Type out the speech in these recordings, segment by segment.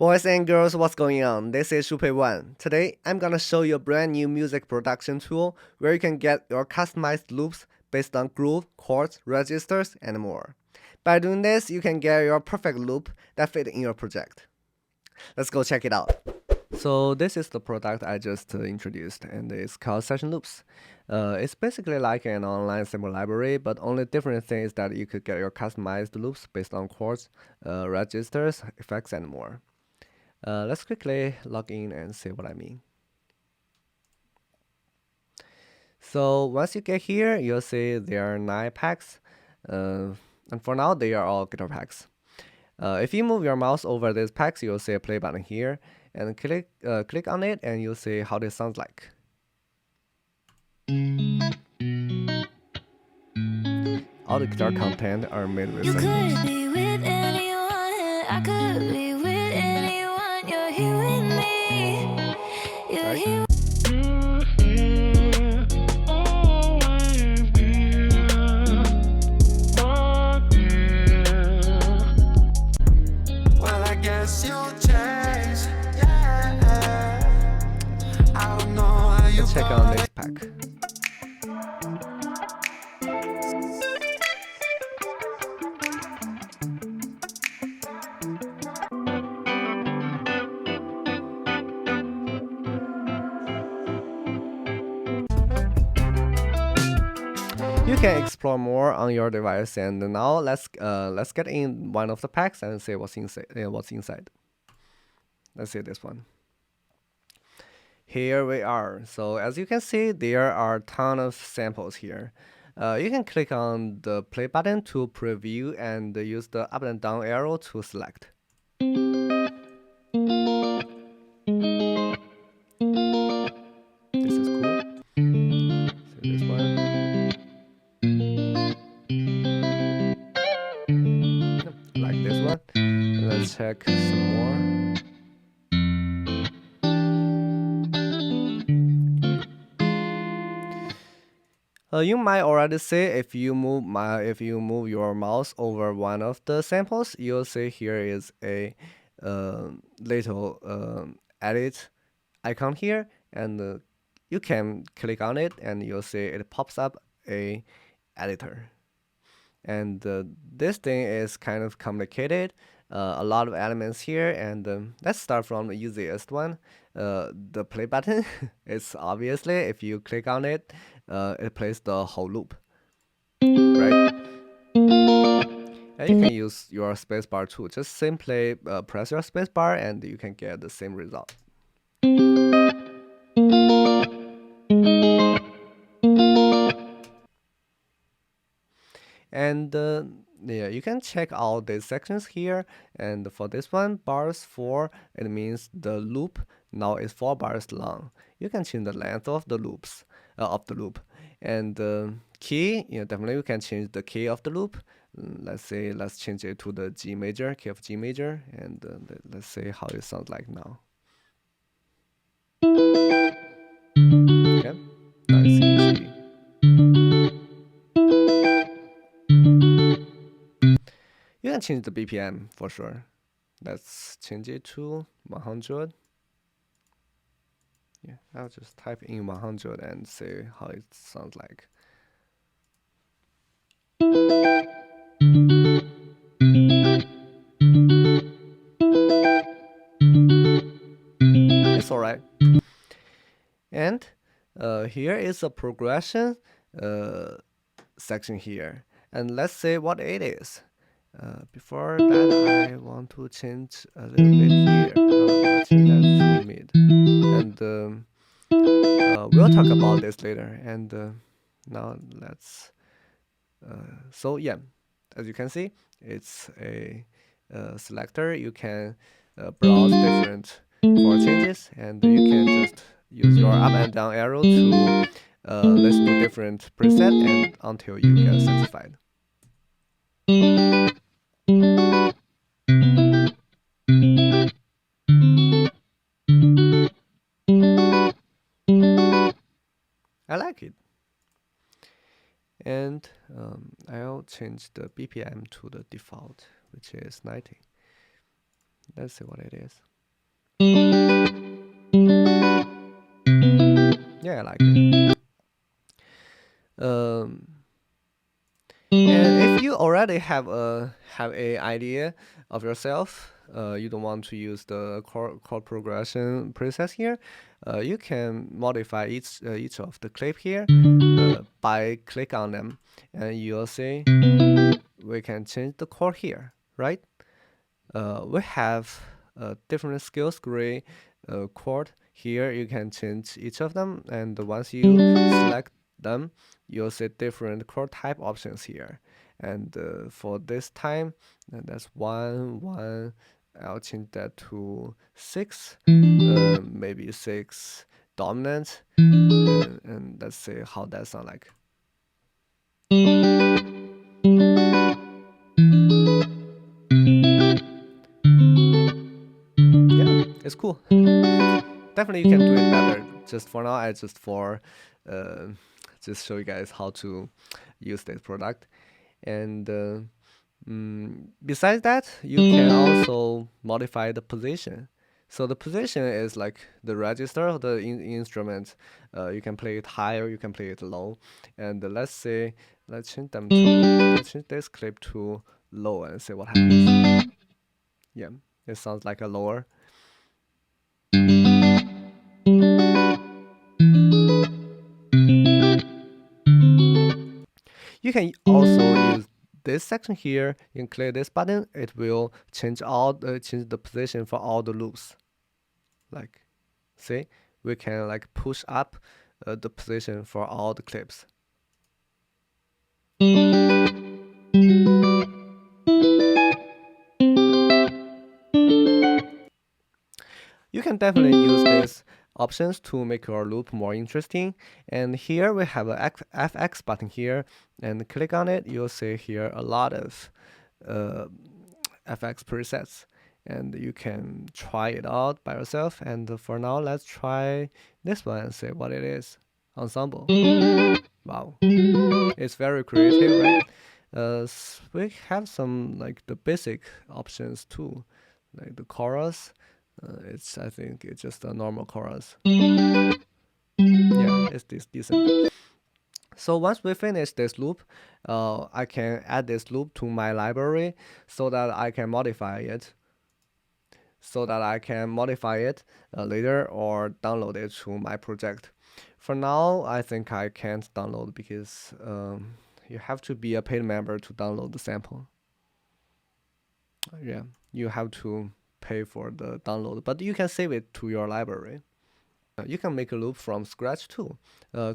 Boys and girls, what's going on? This is Shupei1. Today, I'm gonna show you a brand new music production tool where you can get your customized loops based on groove, chords, registers, and more. By doing this, you can get your perfect loop that fit in your project. Let's go check it out. So this is the product I just introduced, and it's called Session Loops. It's basically like an online sample library, but only different thing is that you could get your customized loops based on chords, registers, effects, and more. Let's quickly log in and see what I mean. So once you get here, you'll see there are 9 packs, and for now they are all guitar packs. If you move your mouse over these packs, you'll see a play button here, and click on it, and you'll see how this sounds like. All the guitar content are made with You samples. could be with anyone, I could be with anyone. You're here with me. You're here. Well, I guess you'll change. Yeah. I don't know how you Let's check on this pack. You can explore more on your device, and now let's get in one of the packs and see what's inside. Let's see this one. Here we are. So as you can see, there are a ton of samples here. You can click on the play button to preview and use the up and down arrow to select. This is cool. See this one. Like this one. Let's check some more. You might already see if you move your mouse over one of the samples, you'll see here is a little edit icon here, and you can click on it, and you'll see it pops up a editor. And this thing is kind of complicated. A lot of elements here, and let's start from the easiest one. The play button. It's obviously if you click on it, it plays the whole loop, right? And you can use your spacebar too. Just simply press your spacebar, and you can get the same result. And yeah, you can check all these sections here. And for this one, bars 4, it means the loop now is 4 bars long. You can change the length of the loop. And key, definitely we can change the key of the loop. Let's change it to the G major, key of G major, and let's see how it sounds like now. Okay, now it's in G. You can change the BPM for sure. Let's change it to 100. Yeah, I'll just type in 100 and see how it sounds like. It's alright. And here is a progression section here. And let's see what it is. Before that, I want to change a little bit here. I'll change that to mid. And we'll talk about this later. And now let's. So yeah, as you can see, it's a selector. You can browse different chord changes, and you can just use your up and down arrow to listen to different preset and until you get satisfied. I like it. And I'll change the BPM to the default, which is 90. Let's see what it is. Yeah, I like it. Um, and if you already have a idea of yourself, you don't want to use the chord progression process here. You can modify each of the clip here by click on them, and you'll see we can change the chord here, right? We have different scales gray chord here. You can change each of them, and once you select them, you'll see different chord type options here. And for this time, that's 1 1. I'll change that to 6, maybe 6 dominant, and let's see how that sound like. Yeah, it's cool. Definitely you can do it better. Just for now, I uh, just show you guys how to use this product. And besides that, you can also modify the position. So the position is like the register of the instrument. You can play it higher, you can play it low. And let's say let's change this clip to low and see what happens. Yeah, it sounds like a lower. You can also use this section here. You can click this button. It will change the position for all the loops. Like, see, we can like push up the position for all the clips. You can definitely use these options to make your loop more interesting. And here we have a FX button here, and click on it. You'll see here a lot of uh, FX presets, and you can try it out by yourself. And for now, let's try this one and see what it is. Ensemble. Wow, it's very creative, right? We have some like the basic options too, like the chorus. I think it's just a normal chorus. Yeah, it's this decent. So once we finish this loop, I can add this loop to my library so that I can modify it. Later or download it to my project. For now, I think I can't download because you have to be a paid member to download the sample. Yeah, you have to pay for the download, but you can save it to your library. You can make a loop from scratch too.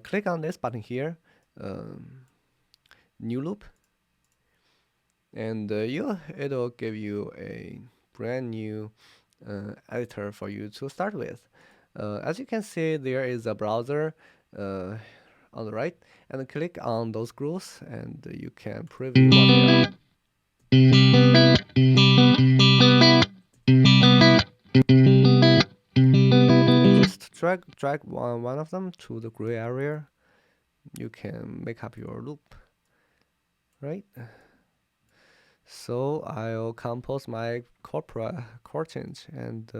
Click on this button here, new loop, and it'll give you a brand new editor for you to start with. As you can see, there is a browser on the right, and click on those grooves, and you can preview what they are. Just drag one of them to the gray area. You can make up your loop, right? So I'll compose my chord change, and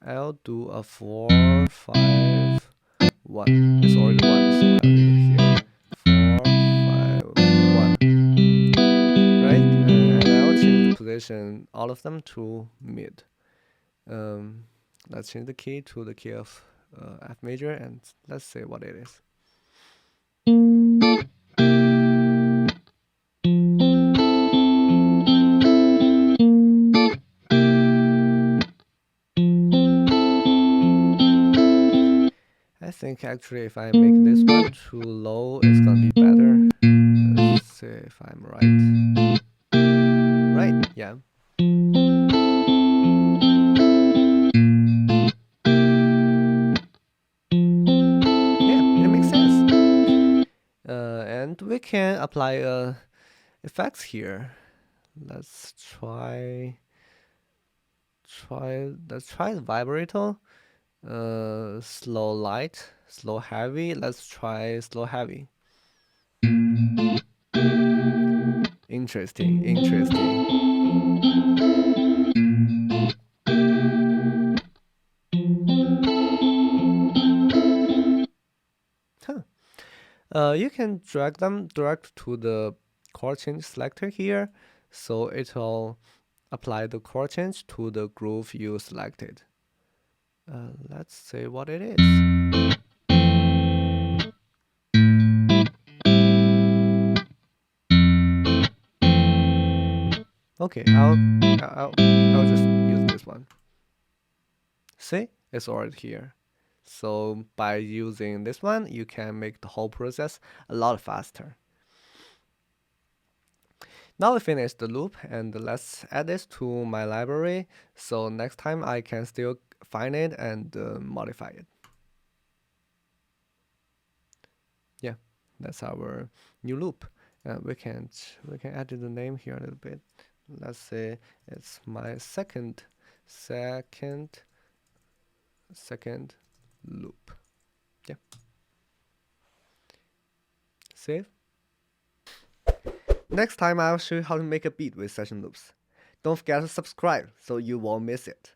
I'll do a 4 5 1. It's already 1, so I'll leave it here. 4 5 1. Right, and I'll change the position, all of them to mid. Let's change the key to the key of F major, and let's see what it is. I think actually if I make this one too low, it's gonna be better. Let's see if I'm right. Right, yeah. Yeah, it makes sense. And we can apply effects here. Let's try the vibrato. Slow light, slow heavy. Let's try slow heavy. Interesting. You can drag them direct to the chord change selector here, so it will apply the chord change to the groove you selected. Let's see what it is. Okay, I'll just use this one. See, it's already here. So by using this one, you can make the whole process a lot faster. Now we finished the loop, and let's add this to my library, so next time I can still find it and modify it. Yeah, that's our new loop. We can add the name here a little bit. Let's say it's my second loop. Yeah. Save. Next time I'll show you how to make a beat with session loops. Don't forget to subscribe so you won't miss it.